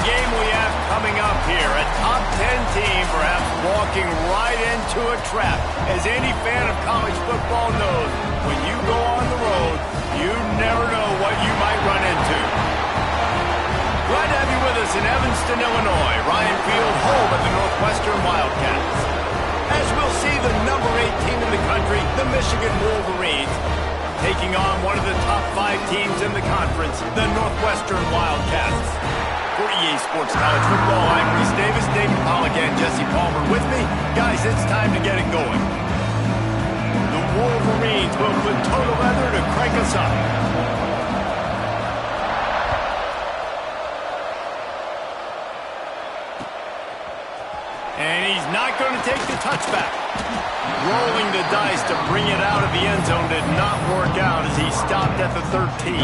game we have coming up here. A top 10 team perhaps walking right into a trap. As any fan of college football knows, when you go on the road, you never know what you might run into. Glad to have you with us in Evanston, Illinois. Ryan Field, home of the Northwestern Wildcats. As we'll see, the number 8 team in the country, the Michigan Wolverines, taking on one of the top 5 teams in the conference, the Northwestern Wildcats. For EA Sports College Football, I'm Reese Davis, David Pollack, and Jesse Palmer with me. Guys, it's time to get it going. The Wolverines will put total leather to crank us up. And he's not going to take the touchback. Rolling the dice to bring it out of the end zone did not work out as he stopped at the 13.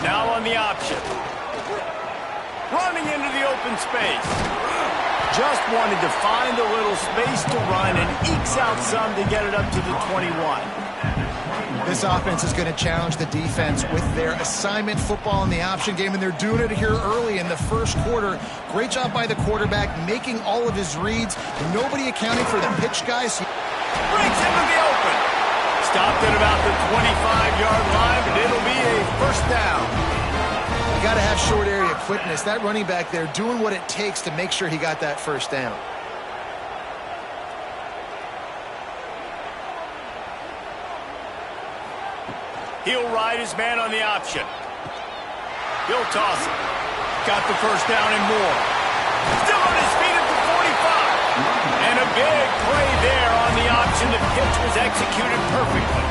Now on the option. Running into the open space. Just wanted to find a little space to run and ekes out some to get it up to the 21. This offense is going to challenge the defense with their assignment football in the option game, and they're doing it here early in the first quarter. Great job by the quarterback, making all of his reads. Nobody accounting for the pitch guys. Breaks into the open. Stopped at about the 25-yard line, but it'll be a first down. You got to have short area quickness. That running back there doing what it takes to make sure he got that first down. He'll ride his man on the option. He'll toss it. Got the first down and more. Still on his feet at the 45. And a big play there on the option. The pitch was executed perfectly.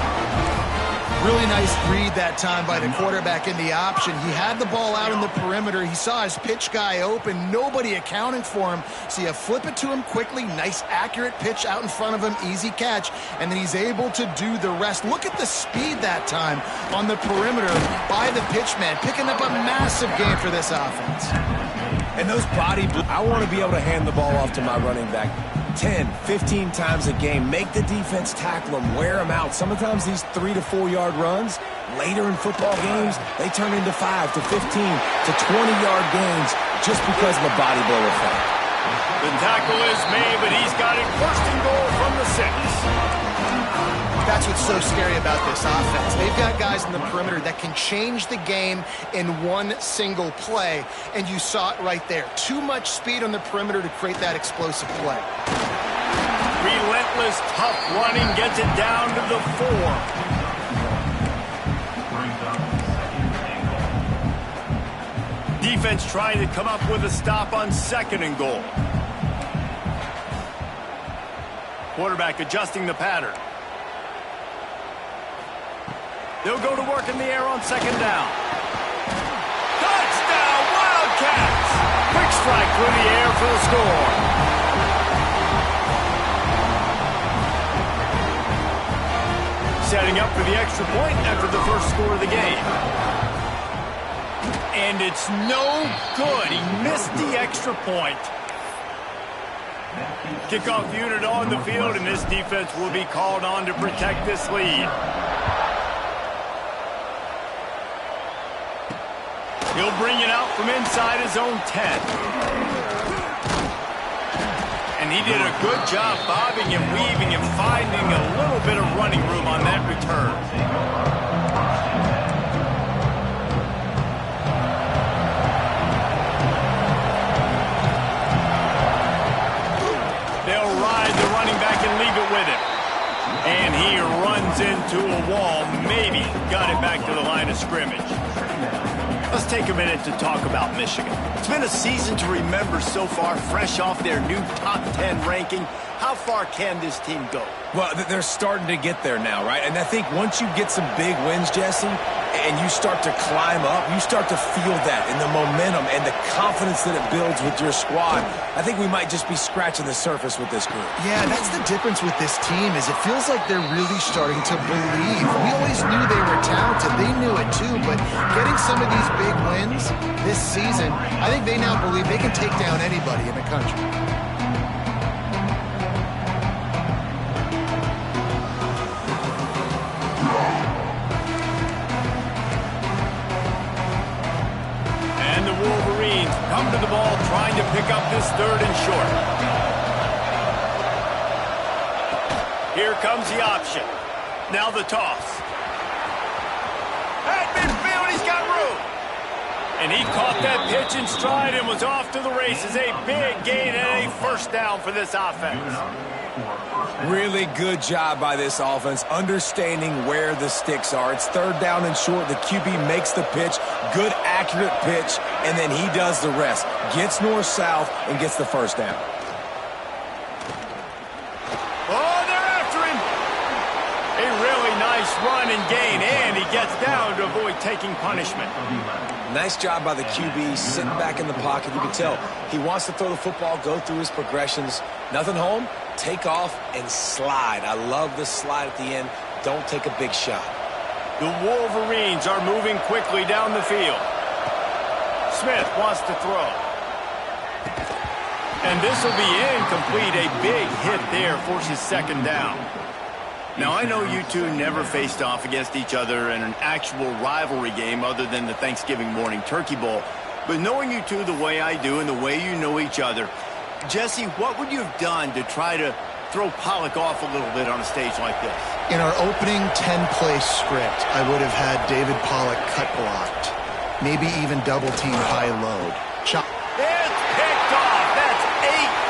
Really nice read that time by the quarterback in the option. He had the ball out in the perimeter. He saw his pitch guy open. Nobody accounting for him. So you flip it to him quickly. Nice, accurate pitch out in front of him. Easy catch. And then he's able to do the rest. Look at the speed that time on the perimeter by the pitchman. Picking up a massive gain for this offense. And those I want to be able to hand the ball off to my running back 10, 15 times a game. Make the defense tackle them, wear them out. Sometimes these 3 to 4 yard runs, later in football games, they turn into 5 to 15 to 20-yard gains just because of the body blow effect. The tackle is made, but he's got it first and goal from the 6. That's what's so scary about this offense. They've got guys in the perimeter that can change the game in one single play, and you saw it right there. Too much speed on the perimeter to create that explosive play. Relentless, tough running gets it down to the 4. Defense trying to come up with a stop on 2nd and goal. Quarterback adjusting the pattern. They'll go to work in the air on 2nd down. Touchdown, Wildcats! Quick strike through the air for the score. Setting up for the extra point after the first score of the game. And it's no good. He missed the extra point. Kickoff unit on the field, and this defense will be called on to protect this lead. He'll bring it out from inside his own 10. And he did a good job bobbing and weaving and finding a little bit of running room on that return. They'll ride the running back and leave it with him. And he runs into a wall. Maybe got it back to the line of scrimmage. Let's take a minute to talk about Michigan. It's been a season to remember so far, fresh off their new top 10 ranking. How far can this team go? Well, they're starting to get there now, right? And I think once you get some big wins, Jesse, and you start to climb up, you start to feel that and the momentum and the confidence that it builds with your squad. I think we might just be scratching the surface with this group. Yeah, that's the difference with this team is it feels like they're really starting to believe. We always knew they were talented. They knew it too, but getting some of these big wins this season, I think they now believe they can take down anybody in the country. Wolverines come to the ball trying to pick up this 3rd and short. Here comes the option. Now the toss. At midfield, he's got room. And he caught that pitch in stride and was off to the races. A big gain and a 1st down for this offense. Really good job by this offense, understanding where the sticks are. It's 3rd down and short. The QB makes the pitch, good, accurate pitch, and then he does the rest. Gets north-south and gets the 1st down. Oh, they're after him. A really nice run and gain, and he gets down to avoid taking punishment. Nice job by the QB, sitting back in the pocket. You can tell he wants to throw the football, go through his progressions. Nothing home, take off and slide. I love the slide at the end. Don't take a big shot. The Wolverines are moving quickly down the field. Smith wants to throw. And this will be incomplete. A big hit there forces 2nd down. Now, I know you two never faced off against each other in an actual rivalry game other than the Thanksgiving morning Turkey Bowl. But knowing you two the way I do and the way you know each other, Jesse, what would you have done to try to throw Pollock off a little bit on a stage like this? In our opening 10-play script, I would have had David Pollock cut blocked. Maybe even double-team high-load. It's picked off. That's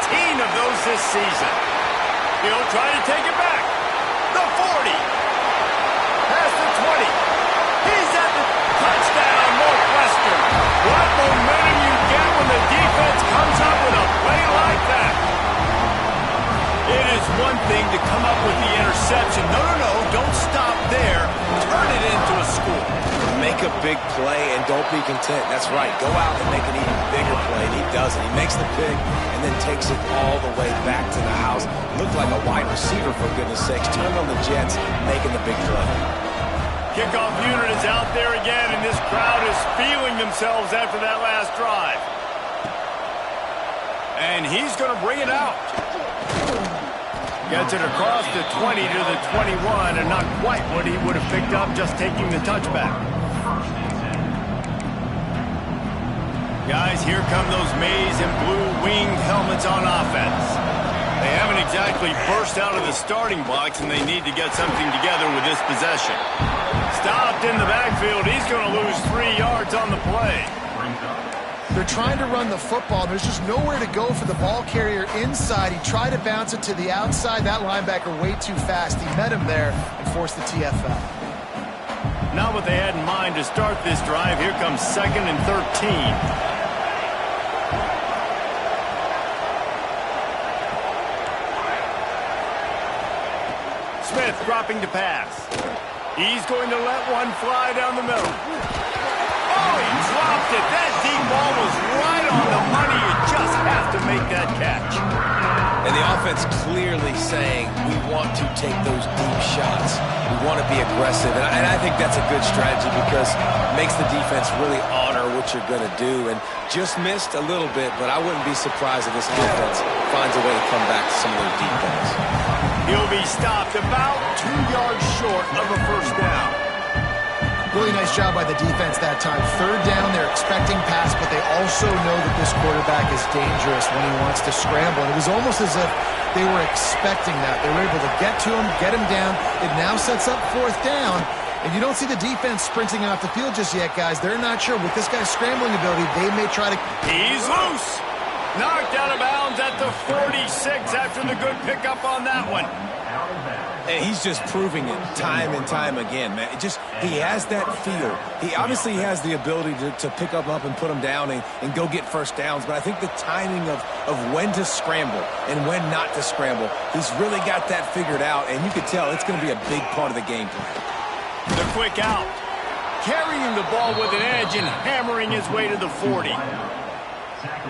18 of those this season. He'll try to take it back. The 40. Past the 20. He's at the touchdown, Northwestern. What momentum you get when the defense comes up with a play like that. It is one thing to come up with the interception. No, don't stop there. Turn it into a score. Make a big play and don't be content. That's right. Go out and make an even bigger play, and he does it. He makes the pick and then takes it all the way back to the house. Looked like a wide receiver, for goodness sakes. Turned on the Jets, making the big play. Kickoff unit is out there again, and this crowd is feeling themselves after that last drive. And he's going to bring it out. Gets it across the 20 to the 21, and not quite what he would have picked up just taking the touchback. Guys, here come those maize and blue winged helmets on offense. They haven't exactly burst out of the starting blocks, and they need to get something together with this possession. Stopped in the backfield. He's going to lose 3 yards on the play. They're trying to run the football. There's just nowhere to go for the ball carrier inside. He tried to bounce it to the outside. That linebacker way too fast. He met him there and forced the TFL. Not what they had in mind to start this drive. Here comes 2nd and 13. Smith dropping to pass. He's going to let one fly down the middle. Oh, he dropped it. That deep ball was right on the money. You just have to make that catch. And the offense clearly saying, we want to take those deep shots. We want to be aggressive. And I think that's a good strategy because it makes the defense really honor what you're going to do. And just missed a little bit, but I wouldn't be surprised if this defense finds a way to come back to some of their defense. He'll be stopped about 2 yards short of a 1st down. Really nice job by the defense that time. 3rd down, they're expecting pass, but they also know that this quarterback is dangerous when he wants to scramble. And it was almost as if they were expecting that. They were able to get to him, get him down. It now sets up 4th down. And you don't see the defense sprinting off the field just yet, guys. They're not sure. With this guy's scrambling ability, they may try to... He's loose. Knocked out of bounds at the 46 after the good pickup on that one. And he's just proving it time and time again, man. He has that feel. He obviously has the ability to pick up and put them down and go get 1st downs. But I think the timing of when to scramble and when not to scramble, he's really got that figured out. And you can tell it's going to be a big part of the game plan. The quick out. Carrying the ball with an edge and hammering his way to the 40.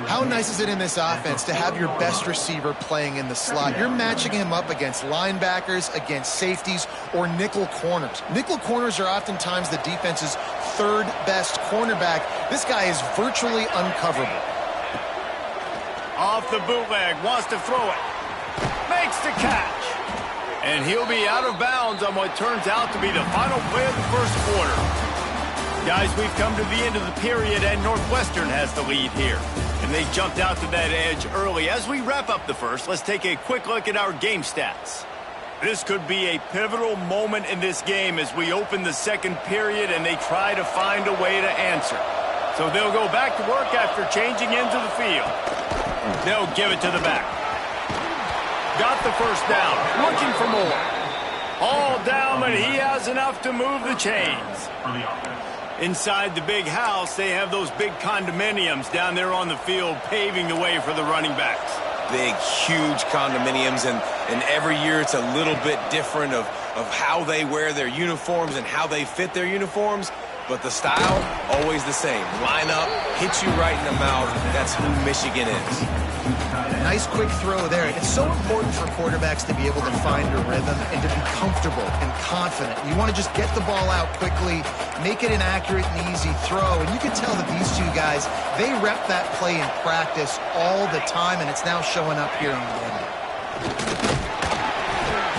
How nice is it in this offense to have your best receiver playing in the slot? You're matching him up against linebackers, against safeties, or nickel corners. Nickel corners are oftentimes the defense's 3rd best cornerback. This guy is virtually uncoverable. Off the bootleg, wants to throw it. Makes the catch. And he'll be out of bounds on what turns out to be the final play of the 1st quarter. Guys, we've come to the end of the period, and Northwestern has the lead here. And they jumped out to that edge early. As we wrap up the first, let's take a quick look at our game stats. This could be a pivotal moment in this game as we open the second period and they try to find a way to answer. So they'll go back to work after changing into the field. They'll give it to the back. Got the first down, looking for more. All down, but he has enough to move the chains. Inside the big house, they have those big condominiums down there on the field paving the way for the running backs. Big, huge condominiums, and every year it's a little bit different of how they wear their uniforms and how they fit their uniforms. But the style, always the same. Line up, hit you right in the mouth. That's who Michigan is. Nice quick throw there. It's so important for quarterbacks to be able to find a rhythm and to be comfortable and confident. You want to just get the ball out quickly, make it an accurate and easy throw. And you can tell that these two guys, they rep that play in practice all the time, and it's now showing up here in the game.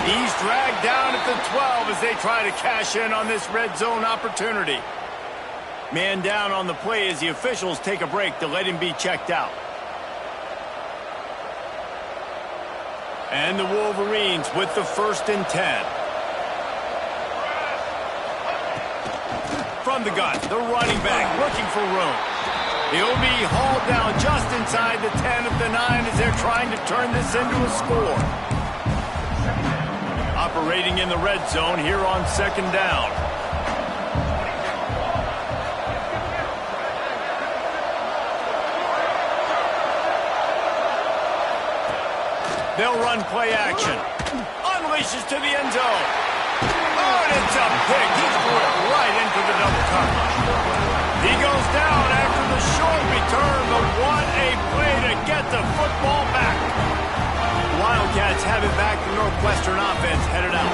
He's dragged down at the 12 as they try to cash in on this red zone opportunity. Man down on the play as the officials take a break to let him be checked out. And the Wolverines with the 1st and 10. From the gun, the running back looking for room. He'll be hauled down just inside the 10 at the 9 as they're trying to turn this into a score. Operating in the red zone here on 2nd down. They'll run play action. Unleashes to the end zone. Oh, and it's a pick. He threw it right into the double coverage. He goes down after the short return, but what a play to get the football back. Wildcats have it back. The Northwestern offense headed out.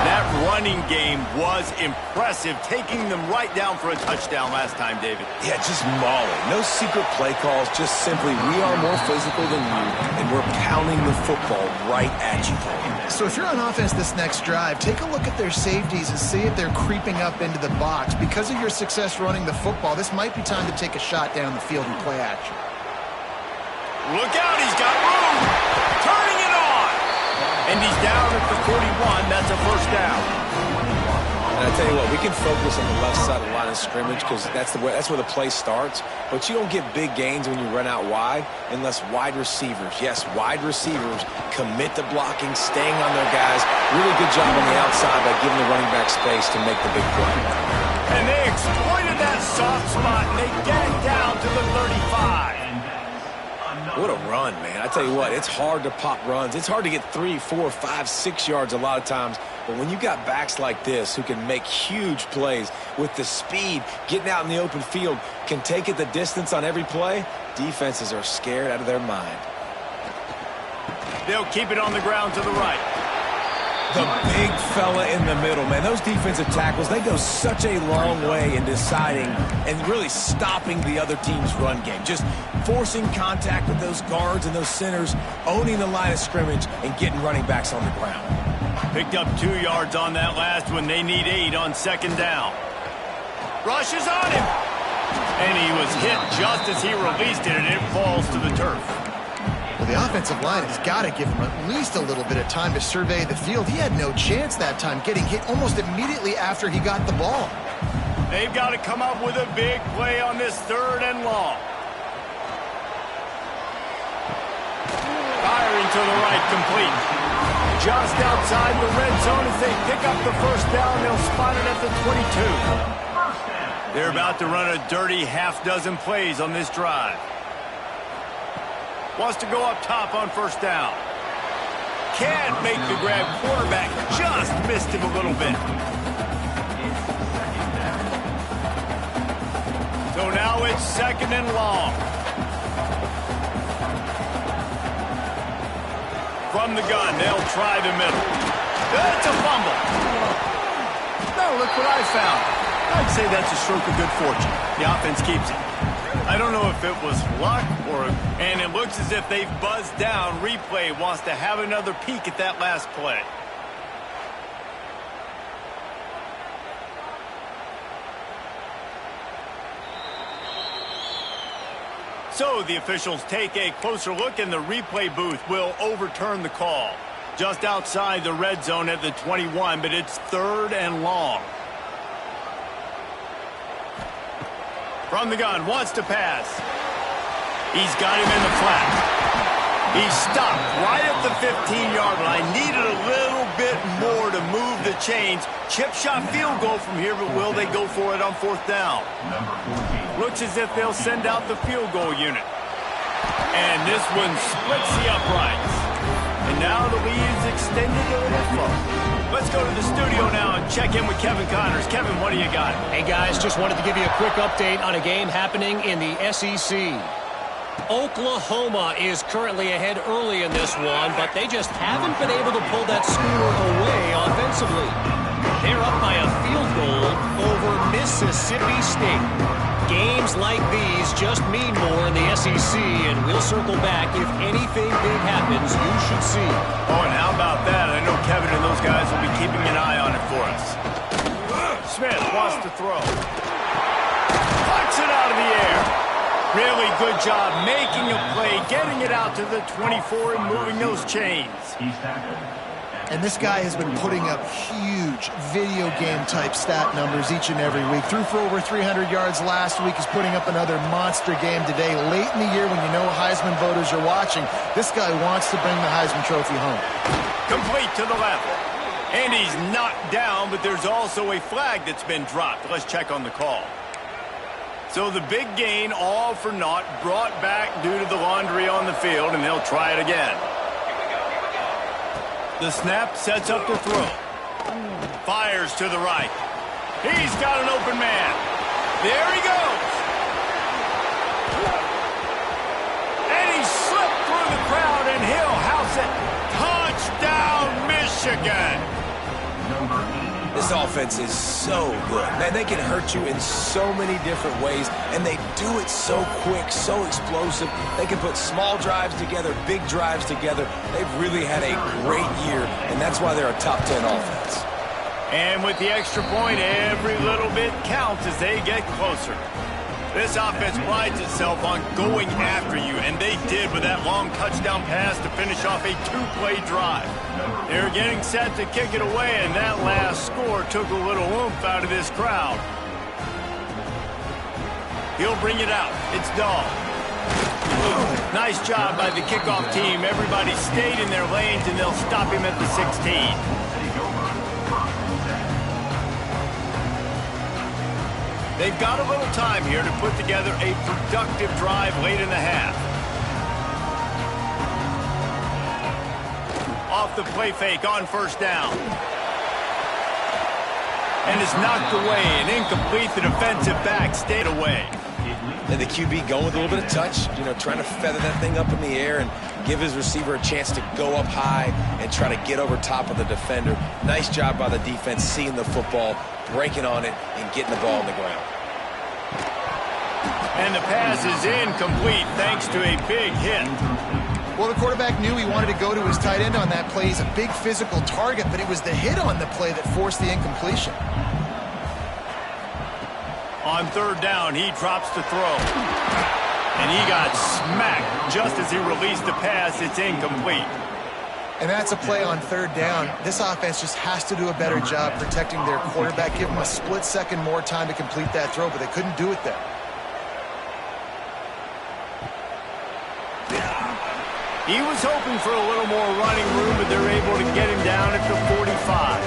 That running game was impressive, taking them right down for a touchdown last time, David. Yeah, just mauling. No secret play calls, just simply we are more physical than you, and we're pounding the football right at you. So if you're on offense this next drive, take a look at their safeties and see if they're creeping up into the box. Because of your success running the football, this might be time to take a shot down the field and play action. Look out, he's got room. Turning it on. And he's down at the 41. That's a 1st down. And I tell you what, we can focus on the left side of the line of scrimmage because that's where the play starts. But you don't get big gains when you run out wide unless wide receivers, yes, wide receivers, commit to blocking, staying on their guys. Really good job on the outside by giving the running back space to make the big play. And they exploited that soft spot, and they get it down to the 35. What a run, man. I tell you what, it's hard to pop runs. It's hard to get 3, 4, 5, 6 yards a lot of times. But when you got backs like this who can make huge plays with the speed, getting out in the open field, can take it the distance on every play, defenses are scared out of their mind. They'll keep it on the ground to the right. The big fella in the middle, man. Those defensive tackles, they go such a long way in deciding and really stopping the other team's run game. Just forcing contact with those guards and those centers, owning the line of scrimmage, and getting running backs on the ground. Picked up 2 yards on that last one. They need 8 on 2nd down. Rushes on him. And he was hit just as he released it, and it falls to the turf. Well, the offensive line has got to give him at least a little bit of time to survey the field. He had no chance that time, getting hit almost immediately after he got the ball. They've got to come up with a big play on this 3rd and long. Firing to the right, complete. Just outside the red zone as they pick up the 1st down. They'll spot it at the 22. They're about to run a dirty half-dozen plays on this drive. Wants to go up top on 1st down. Can't make the grab. Quarterback just missed him a little bit. So now it's 2nd and long. From the gun, they'll try the middle. That's a fumble. No, look what I found. I'd say that's a stroke of good fortune. The offense keeps it. I don't know if it was luck and it looks as if they've buzzed down. Replay wants to have another peek at that last play. So the officials take a closer look, and the replay booth will overturn the call. Just outside the red zone at the 21, but it's 3rd and long. From the gun, wants to pass. He's got him in the flat. He stopped right at the 15-yard line. Needed a little bit more to move the chains. Chip shot field goal from here, but will they go for it on 4th down? Looks as if they'll send out the field goal unit. And this one splits the uprights. And now the lead is extended a little further. Let's go to the studio now and check in with Kevin Connors. Kevin, what do you got? Hey, guys, just wanted to give you a quick update on a game happening in the SEC. Oklahoma is currently ahead early in this one, but they just haven't been able to pull that score away offensively. They're up by a field goal over Mississippi State. Games like these just mean more in the SEC, and we'll circle back if anything big happens you should see. Oh, and how about that? I know Kevin and those guys will be keeping an eye on it for us. Smith wants to throw. Puts it out of the air. Really good job making a play, getting it out to the 24 and moving those chains. And this guy has been putting up huge video game-type stat numbers each and every week. Threw for over 300 yards last week. He's putting up another monster game today. Late in the year when you know Heisman voters are watching, this guy wants to bring the Heisman Trophy home. Complete to the left. And he's knocked down, but there's also a flag that's been dropped. Let's check on the call. So the big gain, all for naught, brought back due to the laundry on the field, and they'll try it again. The snap sets up the throw. Fires to the right. He's got an open man. There he goes. And he slipped through the crowd, and he'll house it. Touchdown, Michigan. This offense is so good. Man, they can hurt you in so many different ways, and they do it so quick, so explosive. They can put small drives together, big drives together. They've really had a great year, and that's why they're a top 10 offense. And with the extra point, every little bit counts as they get closer. This offense prides itself on going after you, and they did with that long touchdown pass to finish off a 2-play drive. They're getting set to kick it away, and that last score took a little oomph out of this crowd. He'll bring it out. It's Dahl. Nice job by the kickoff team. Everybody stayed in their lanes, and they'll stop him at the 16. They've got a little time here to put together a productive drive late in the half. Off the play fake on 1st down. And is knocked away and incomplete. The defensive back stayed away. And the QB going with a little bit of touch, trying to feather that thing up in the air and give his receiver a chance to go up high and try to get over top of the defender. Nice job by the defense seeing the football, breaking on it, and getting the ball on the ground. And the pass is incomplete thanks to a big hit. Well, the quarterback knew he wanted to go to his tight end on that play. He's a big physical target, but it was the hit on the play that forced the incompletion. On 3rd down, he drops to throw. And he got smacked just as he released the pass. It's incomplete. And that's a play on 3rd down. This offense just has to do a better job protecting their quarterback. Give him a split second more time to complete that throw, but they couldn't do it there. He was hoping for a little more running room, but they're able to get him down at the 45.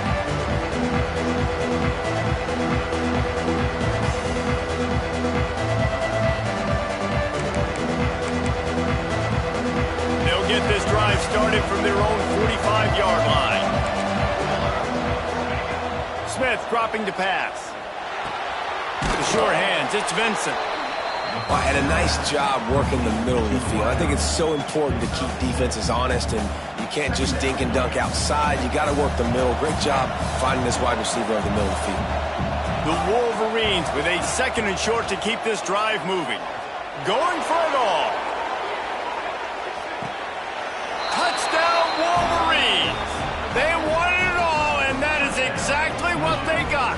They'll get this drive started from their own 45-yard line. Smith dropping to pass. The short hands, it's Vincent. Well, and a nice job working the middle of the field. I think it's so important to keep defenses honest, and you can't just dink and dunk outside. You got to work the middle. Great job finding this wide receiver over the middle of the field. The Wolverines with a 2nd and short to keep this drive moving. Going for it all. Touchdown, Wolverines. They wanted it all, and that is exactly what they got.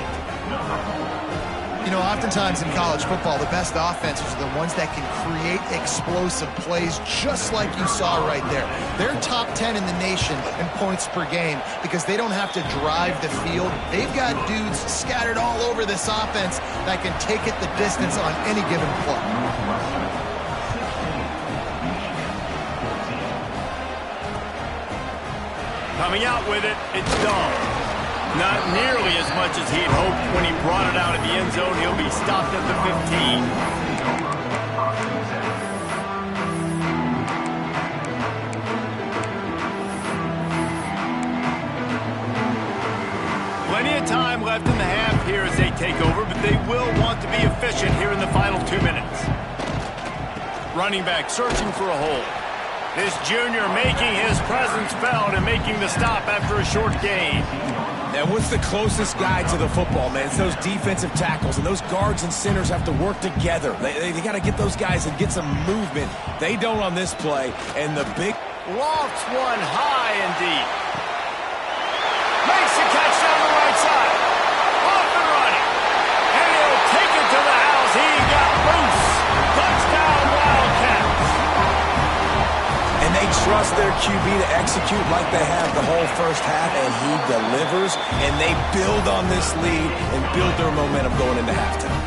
Oftentimes in college football, the best offenses are the ones that can create explosive plays just like you saw right there. They're top 10 in the nation in points per game because they don't have to drive the field. They've got dudes scattered all over this offense that can take it the distance on any given play. Coming out with it, it's Dahl. Not nearly as much as he'd hoped when he brought it out of the end zone. He'll be stopped at the 15. Plenty of time left in the half here as they take over, but they will want to be efficient here in the final 2 minutes. Running back searching for a hole. This junior making his presence felt and making the stop after a short gain. And what's the closest guy to the football, man? It's those defensive tackles, and those guards and centers have to work together. They got to get those guys and get some movement. They don't on this play, and the big... Lofts one high and deep. Makes the catch down the right side. Off and running. And he'll take it to the house. He got loose. Touchdown, Wildcats. And they trust their QB to execute like they have the whole first half, and he delivers, and they build on this lead and build their momentum going into halftime.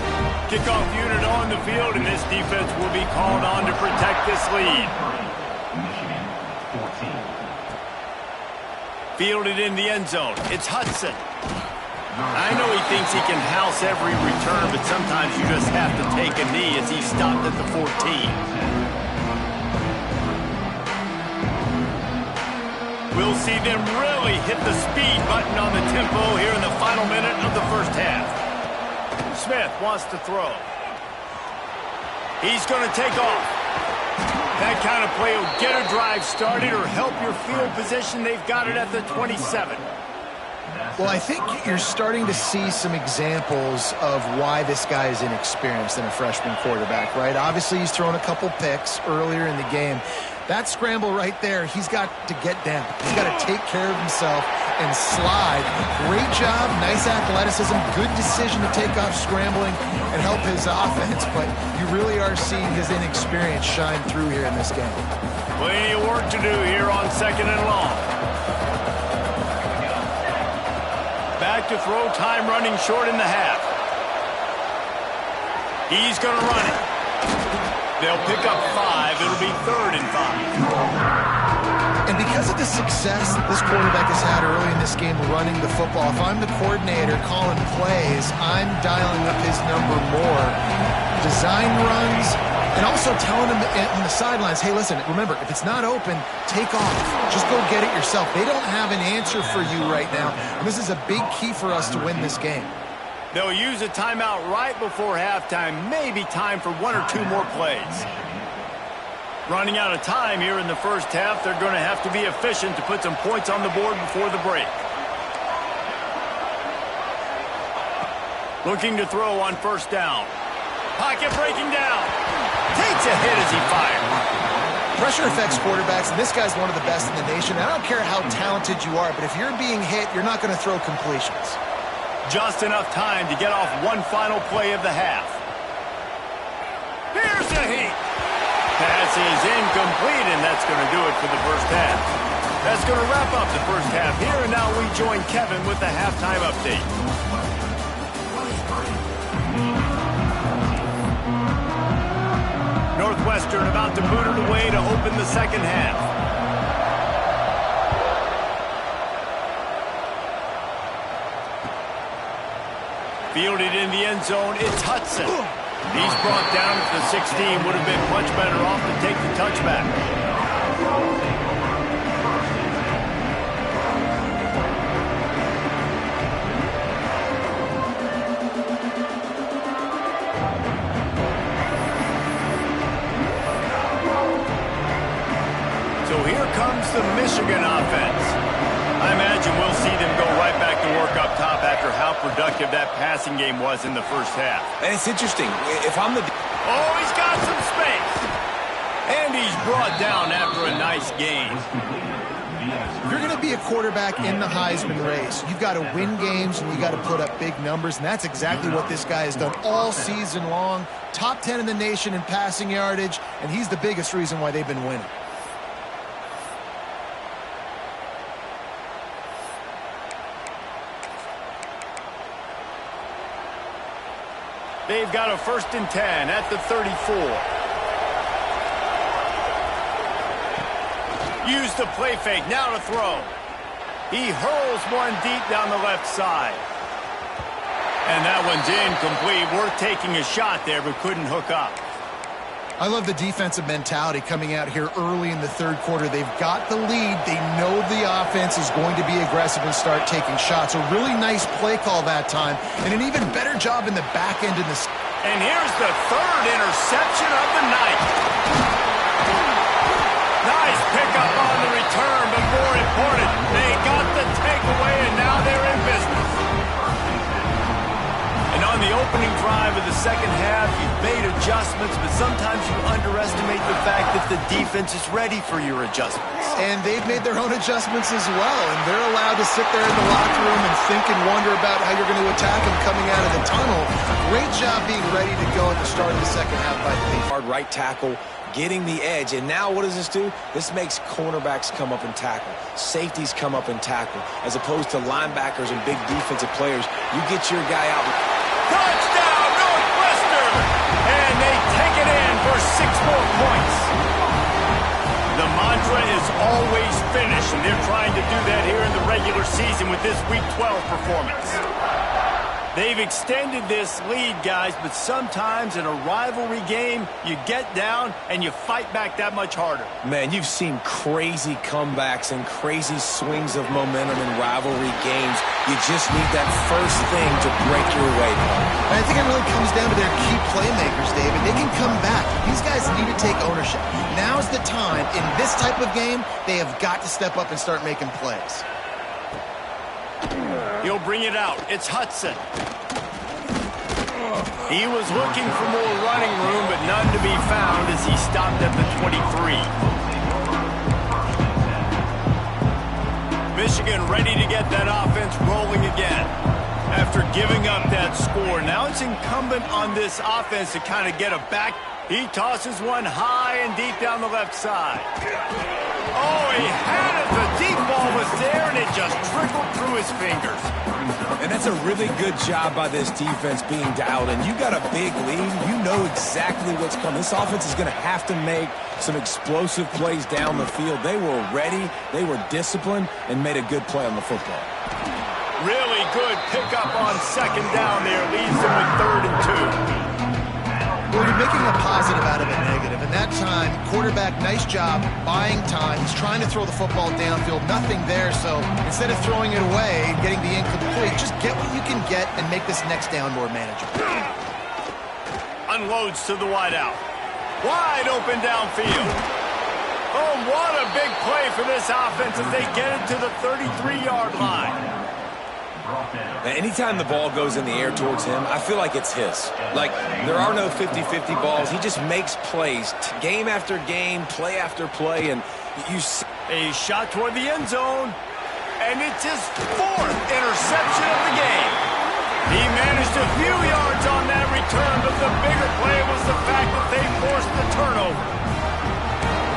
Kickoff unit on the field, and this defense will be called on to protect this lead. Fielded in the end zone. It's Hudson. I know he thinks he can house every return, but sometimes you just have to take a knee as he stopped at the 14. We'll see them really hit the speed button on the tempo here in the final minute of the first half. Smith wants to throw. He's going to take off. That kind of play will get a drive started or help your field position. They've got it at the 27. Well, I think you're starting to see some examples of why this guy is inexperienced in a freshman quarterback, right? Obviously, he's thrown a couple picks earlier in the game. That scramble right there, he's got to get down. He's got to take care of himself and slide. Great job, nice athleticism, good decision to take off scrambling and help his offense, but you really are seeing his inexperience shine through here in this game. Plenty of work to do here on 2nd and long. Back to throw, time running short in the half. He's going to run it. They'll pick up 5. It'll be 3rd and 5. And because of the success that this quarterback has had early in this game running the football, if I'm the coordinator calling plays, I'm dialing up his number more. Design runs, and also telling him on the sidelines, hey, listen, remember, if it's not open, take off. Just go get it yourself. They don't have an answer for you right now, and this is a big key for us to win this game. They'll use a timeout right before halftime, maybe time for 1 or 2 more plays. Running out of time here in the first half, they're going to have to be efficient to put some points on the board before the break. Looking to throw on 1st down. Pocket breaking down. Takes a hit as he fires. Pressure affects quarterbacks, and this guy's one of the best in the nation. I don't care how talented you are, but if you're being hit, you're not going to throw completions. Just enough time to get off one final play of the half. Here's a heat. Pass is incomplete, and that's going to do it for the first half. That's going to wrap up the first half here, and now we join Kevin with the halftime update. Northwestern about to boot it away to open the second half. Fielded in the end zone, it's Hudson. He's brought down at the 16. Would have been much better off to take the touchback. So here comes the Michigan offense. I imagine we'll see them go right back to work up top after how productive that passing game was in the first half. And it's interesting. If I'm the... Oh, he's got some space. And he's brought down after a nice gain. If you're going to be a quarterback in the Heisman race, you've got to win games and you got to put up big numbers, and that's exactly what this guy has done all season long. Top 10 in the nation in passing yardage, and he's the biggest reason why they've been winning. They've got a 1st and 10 at the 34. Use the play fake, now to throw. He hurls one deep down the left side. And that one's incomplete. Worth taking a shot there, but couldn't hook up. I love the defensive mentality coming out here early in the third quarter. They've got the lead. They know the offense is going to be aggressive and start taking shots. A really nice play call that time, and an even better job in the back end of the... And here's the 3rd interception of the night. Nice pickup on the return, but more important, they got the takeaway, and now they're in business. And on the opening drive of the second half, you've made adjustments, but sometimes you underestimate the fact that the defense is ready for your adjustments. And they've made their own adjustments as well, and they're allowed to sit there in the locker room and think and wonder about how you're going to attack them coming out of the tunnel. Great job being ready to go at the start of the second half by the defense. Hard right tackle, getting the edge, and now what does this do? This makes cornerbacks come up and tackle. Safeties come up and tackle. As opposed to linebackers and big defensive players, you get your guy out. Touchdown, Northwestern! And they take it in for 6 more points. The mantra is always finish, and they're trying to do that here in the regular season with this Week 12 performance. They've extended this lead, guys, but sometimes in a rivalry game, you get down and you fight back that much harder. Man, you've seen crazy comebacks and crazy swings of momentum in rivalry games. You just need that first thing to break your way. And I think it really comes down to their key playmakers, David. They can come back. These guys need to take ownership. Now's the time. In this type of game, they have got to step up and start making plays. He'll bring it out. It's Hudson. He was looking for more running room, but none to be found as he stopped at the 23. Michigan ready to get that offense rolling again. After giving up that score, now it's incumbent on this offense to kind of get it back. He tosses one high and deep down the left side. Oh, he had it. The deep ball was there, and it just trickled through his fingers. And that's a really good job by this defense being dialed in. You got a big lead. You know exactly what's coming. This offense is going to have to make some explosive plays down the field. They were ready. They were disciplined and made a good play on the football. Really good pickup on 2nd down there. Leaves them with 3rd and 2. Well, you're making a positive out of a negative. And that time, quarterback, nice job, buying time. He's trying to throw the football downfield. Nothing there, so instead of throwing it away and getting the incomplete, just get what you can get and make this next down more manageable. Unloads to the wideout. Wide open downfield. Oh, what a big play for this offense as they get it to the 33-yard line. Now, anytime the ball goes in the air towards him, I feel like it's his. Like, there are no 50-50 balls. He just makes plays, game after game, play after play, and you see a shot toward the end zone, and it's his 4th interception of the game. He managed a few yards on that return, but the bigger play was the fact that they forced the turnover.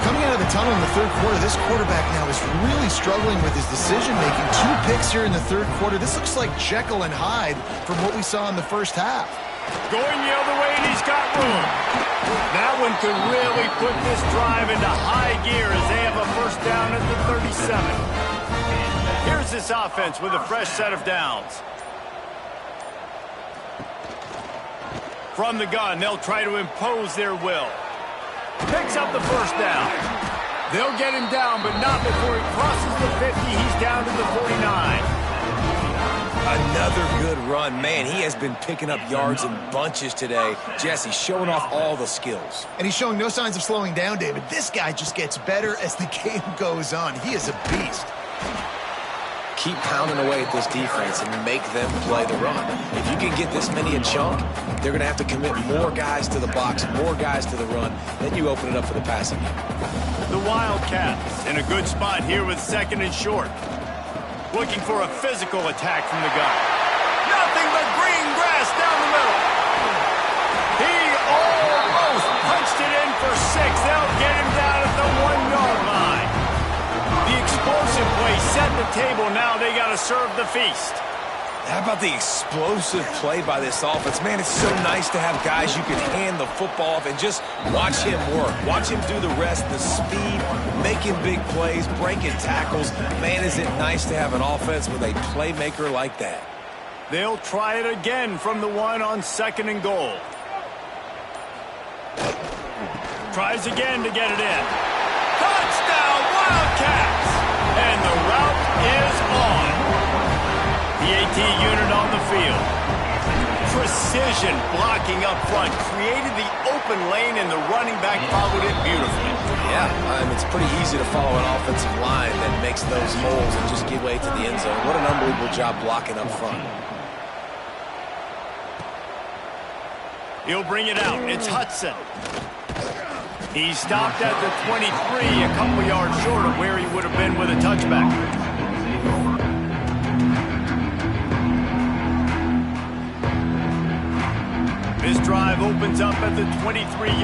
Coming out of the tunnel in the third quarter, this quarterback now is really struggling with his decision-making. 2 picks here in the third quarter. This looks like Jekyll and Hyde from what we saw in the first half. Going the other way, and he's got room. That one could really put this drive into high gear as they have a 1st down at the 37. Here's this offense with a fresh set of downs. From the gun, they'll try to impose their will. Picks up the 1st down. They'll get him down, but not before he crosses the 50. He's down to the 49. another good run. Man, he has been picking up yards in bunches today. Jesse showing off all the skills. And he's showing no signs of slowing down, David. This guy just gets better as the game goes on. He is a beast. keep pounding away at this defense and make them play the run. If you can get this many a chunk, they're going to have to commit more guys to the box, more guys to the run. Then you open it up for the passing game. The Wildcats in a good spot here with 2nd and short. Looking for a physical attack from the gun. Nothing but green grass down the middle. He almost punched it in for 6. They'll get him down at the 1-yard line. The explosive play set the table. Now they got to serve the feast. How about the explosive play by this offense? Man, it's so nice to have guys you can hand the football off and just watch him work. Watch him do the rest, the speed, making big plays, breaking tackles. Man, is it nice to have an offense with a playmaker like that. They'll try it again from the 1 on 2nd and goal. Tries again to get it in. Touchdown, Wildcats! And the route is on. The AT unit on the field. Precision blocking up front. Created the open lane, and the running back followed it beautifully. Yeah, it's pretty easy to follow an offensive line that makes those holes and just give way to the end zone. What an unbelievable job blocking up front. He'll bring it out. It's Hudson. He stopped at the 23, a couple yards short of where he would have been with a touchback. This drive opens up at the 23